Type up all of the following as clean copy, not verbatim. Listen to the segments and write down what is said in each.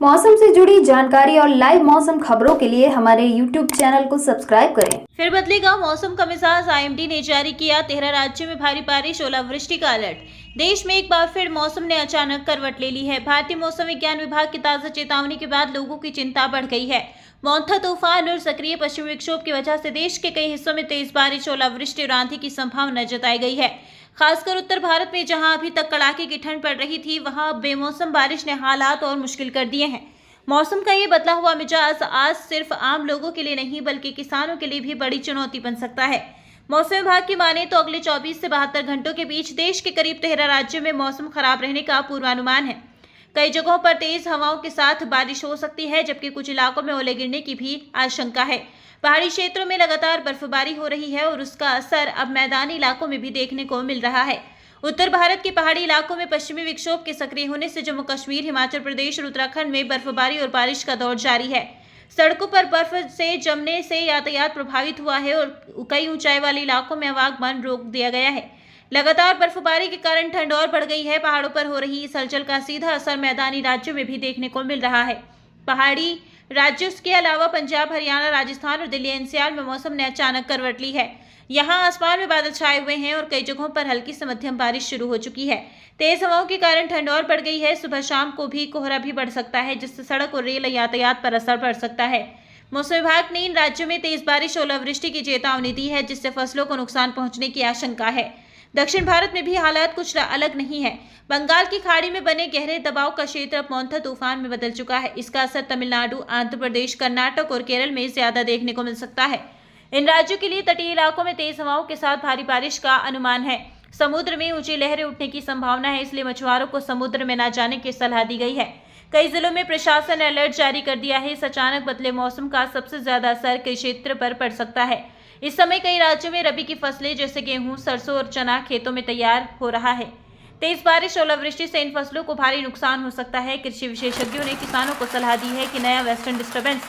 मौसम से जुड़ी जानकारी और लाइव मौसम खबरों के लिए हमारे YouTube चैनल को सब्सक्राइब करें। फिर बदलेगा मौसम का मिजाज। आईएमडी ने जारी किया 13 राज्यों में भारी बारिश, ओलावृष्टि का अलर्ट। देश में एक बार फिर मौसम ने अचानक करवट ले ली है। भारतीय मौसम विज्ञान विभाग की ताजा चेतावनी के बाद लोगों की चिंता बढ़ गई है। मोंथा तूफान और सक्रिय पश्चिमी विक्षोभ की वजह से देश के कई हिस्सों में तेज बारिश, ओलावृष्टि और आंधी की संभावना जताई गई है। खासकर उत्तर भारत में जहां अभी तक कड़ाके की ठंड पड़ रही थी, वहां अब बेमौसम बारिश ने हालात और मुश्किल कर दिए हैं। मौसम का ये बदला हुआ मिजाज आज सिर्फ आम लोगों के लिए नहीं बल्कि किसानों के लिए भी बड़ी चुनौती बन सकता है। मौसम विभाग की माने तो अगले 24 से 72 घंटों के बीच देश के करीब 13 राज्यों में मौसम खराब रहने का पूर्वानुमान है। कई जगहों पर तेज हवाओं के साथ बारिश हो सकती है, जबकि कुछ इलाकों में ओले गिरने की भी आशंका है। पहाड़ी क्षेत्रों में लगातार बर्फबारी हो रही है और उसका असर अब मैदानी इलाकों में भी देखने को मिल रहा है। उत्तर भारत के पहाड़ी इलाकों में पश्चिमी विक्षोभ के सक्रिय होने से जम्मू कश्मीर, हिमाचल प्रदेश और उत्तराखंड में बर्फबारी और बारिश का दौर जारी है। सड़कों पर बर्फ से जमने से यातायात प्रभावित हुआ है और कई ऊंचाई वाले इलाकों में आवागमन रोक दिया गया है। लगातार बर्फबारी के कारण ठंड और बढ़ गई है। पहाड़ों पर हो रही इस हलचल का सीधा असर मैदानी राज्यों में भी देखने को मिल रहा है। पहाड़ी राज्यों के अलावा पंजाब, हरियाणा, राजस्थान और दिल्ली एनसीआर में मौसम ने अचानक करवट ली है। यहाँ आसमान में बादल छाए हुए हैं और कई जगहों पर हल्की से मध्यम बारिश शुरू हो चुकी है। तेज हवाओं के कारण ठंड और बढ़ गई है। सुबह शाम को भी कोहरा भी बढ़ सकता है, जिससे सड़क और रेल यातायात पर असर पड़ सकता है। मौसम विभाग ने इन राज्यों में तेज बारिश, ओलावृष्टि की चेतावनी दी है, जिससे फसलों को नुकसान पहुंचने की आशंका है। दक्षिण भारत में भी हालात कुछ अलग नहीं है। बंगाल की खाड़ी में बने गहरे दबाव का क्षेत्र अब मोंथा तूफान में बदल चुका है। इसका असर तमिलनाडु, आंध्र प्रदेश, कर्नाटक और केरल में ज्यादा देखने को मिल सकता है। इन राज्यों के लिए तटीय इलाकों में तेज हवाओं के साथ भारी बारिश का अनुमान है। समुद्र में ऊंची लहरें उठने की संभावना है, इसलिए मछुआरों को समुद्र में न जाने की सलाह दी गई है। कई जिलों में प्रशासन ने अलर्ट जारी कर दिया है। इस अचानक बदले मौसम का सबसे ज्यादा असर कई क्षेत्र पर पड़ सकता है। इस समय कई राज्यों में रबी की फसलें जैसे गेहूं, सरसों और चना खेतों में तैयार हो रहा है। तेज बारिश, ओलावृष्टि से इन फसलों को भारी नुकसान हो सकता है। कृषि विशेषज्ञों ने किसानों को सलाह दी है कि नया वेस्टर्न डिस्टर्बेंस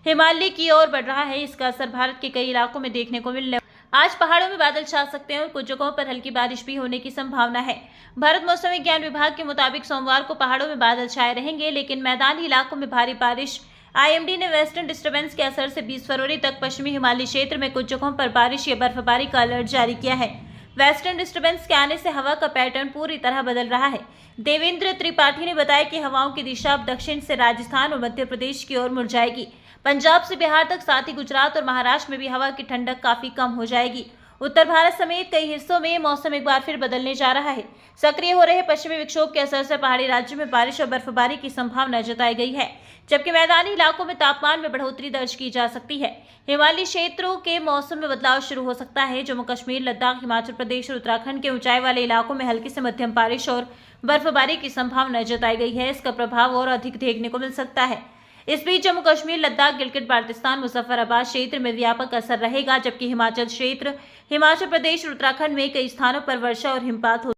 हिमालय की ओर बढ़ रहा है। इसका असर भारत के कई इलाकों में देखने को मिलने आज पहाड़ों में बादल छा सकते हैं और कुछ जगहों पर हल्की बारिश भी होने की संभावना है। भारत मौसम विज्ञान विभाग के मुताबिक सोमवार को पहाड़ों में बादल छाए रहेंगे, लेकिन मैदानी इलाकों में भारी बारिश। आईएमडी ने वेस्टर्न डिस्टर्बेंस के असर से 20 फरवरी तक पश्चिमी हिमालय क्षेत्र में कुछ जगहों पर बारिश या बर्फबारी का अलर्ट जारी किया है। वेस्टर्न डिस्टर्बेंस के आने से हवा का पैटर्न पूरी तरह बदल रहा है। देवेंद्र त्रिपाठी ने बताया कि हवाओं की दिशा अब दक्षिण से राजस्थान और मध्य प्रदेश की ओर मुड़ जाएगी। पंजाब से बिहार तक, साथ ही गुजरात और महाराष्ट्र में भी हवा की ठंडक काफी कम हो जाएगी। उत्तर भारत समेत कई हिस्सों में मौसम एक बार फिर बदलने जा रहा है। सक्रिय हो रहे पश्चिमी विक्षोभ के असर से पहाड़ी राज्यों में बारिश और बर्फबारी की संभावना जताई गई है, जबकि मैदानी इलाकों में तापमान में बढ़ोतरी दर्ज की जा सकती है। हिमालयी क्षेत्रों के मौसम में बदलाव शुरू हो सकता है। जम्मू कश्मीर, लद्दाख, हिमाचल प्रदेश और उत्तराखंड के ऊंचाई वाले इलाकों में हल्की से मध्यम बारिश और बर्फबारी की संभावना जताई गई है। इसका प्रभाव और अधिक देखने को मिल सकता है। इस बीच जम्मू कश्मीर, लद्दाख, गिलगित बाल्टिस्तान, मुजफ्फराबाद क्षेत्र में व्यापक असर रहेगा, जबकि हिमाचल क्षेत्र, हिमाचल प्रदेश और उत्तराखंड में कई स्थानों पर वर्षा और हिमपात हो